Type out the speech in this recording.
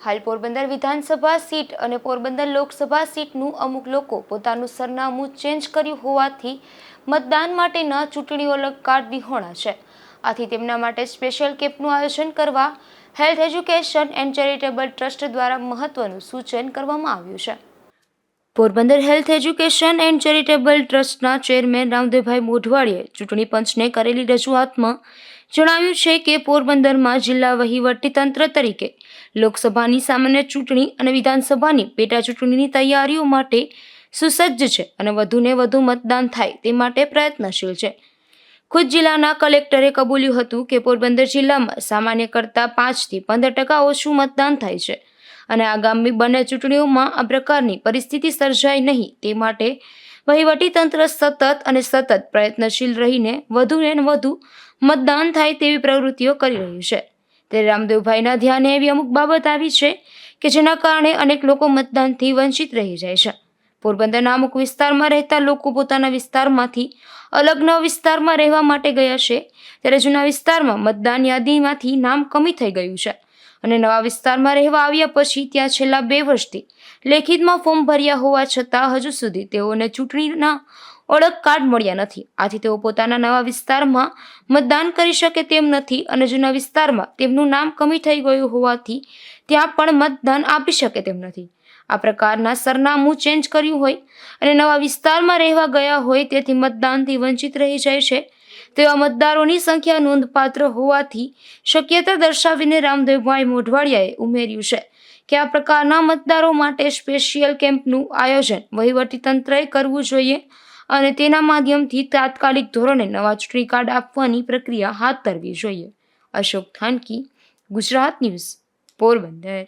હાલ પોરબંદર વિધાનસભા સીટ અને પોરબંદર લોકસભા સીટનું અમુક લોકો પોતાનું સરનામું ચેન્જ કર્યું હોવાથી મતદાન માટેના ચૂંટણીઓ અલગ કાર્ડ વિહોણા છે. આથી તેમના માટે સ્પેશિયલ કેમ્પનું આયોજન કરવા health education and charitable trust દ્વારા મહત્વનું સૂચન કરવામાં આવ્યું છે. Porbandar health education and charitable ટ્રસ્ટના ચેરમેન રામદેવભાઈ મોઢવાડીએ ચૂંટણી પંચને કરેલી રજૂઆતમાં જણાવ્યું છે કે પોરબંદરમાં જિલ્લા વહીવટીતંત્ર તરીકે લોકસભાની સામાન્ય ચૂંટણી અને વિધાનસભાની પેટા ચૂંટણીની તૈયારીઓ માટે સુસજ્જ છે અને વધુને વધુ મતદાન થાય તે માટે પ્રયત્નશીલ છે. ખુદ જિલ્લાના કલેક્ટરે કબૂલ્યું હતું કે પોરબંદર જિલ્લામાં સામાન્ય કરતાં 5 થી 15% ઓછું મતદાન થાય છે અને આગામી બંને ચૂંટણીઓમાં આ પ્રકારની પરિસ્થિતિ સર્જાય નહીં તે માટે વહીવટીતંત્ર સતત પ્રયત્નશીલ રહીને વધુને વધુ મતદાન થાય તેવી પ્રવૃત્તિઓ કરી રહ્યું છે. ત્યારે રામદેવભાઈના ધ્યાને એવી અમુક બાબત આવી છે કે જેના કારણે અનેક લોકો મતદાનથી વંચિત રહી જાય છે. પોરબંદરના અમુક વિસ્તારમાં રહેતા લોકો પોતાના વિસ્તારમાંથી અલગ નવા વિસ્તારમાં રહેવા માટે ગયા છે, ત્યારે જૂના વિસ્તારમાં મતદાન યાદીમાંથી નામ કમી થઈ ગયું છે અને નવા વિસ્તારમાં રહેવા આવ્યા પછી ત્યાં છેલ્લા 2 વર્ષથી લેખિતમાં ફોર્મ ભર્યા હોવા છતાં હજુ સુધી તેઓને ચૂંટણીના ઓળખ કાર્ડ મળ્યા નથી. આથી તેઓ પોતાના નવા વિસ્તારમાં મતદાન કરી શકે તેમ નથી અને જૂના વિસ્તારમાં તેમનું નામ કમી થઈ ગયું હોવાથી ત્યાં પણ મતદાન આપી શકે તેમ નથી. આ પ્રકારના સરનામું ચેન્જ કર્યું હોય અને નવા વિસ્તારમાં રહેવા ગયા હોય તેથી મતદાનથી વંચિત રહી જાય છે તેવા મતદારોની સંખ્યા નોંધપાત્ર હોવાથી શક્યતા દર્શાવીને રામદેવભાઈ મોઢવાડિયાએ ઉમેર્યું છે કે આ પ્રકારના મતદારો માટે સ્પેશિયલ કેમ્પનું આયોજન વહીવટીતંત્રએ કરવું જોઈએ અને તેના માધ્યમથી તાત્કાલિક ધોરણે નવા ચૂંટણી કાર્ડ આપવાની પ્રક્રિયા હાથ ધરવી જોઈએ. અશોક થાનકી, ગુજરાત ન્યૂઝ, પોરબંદર.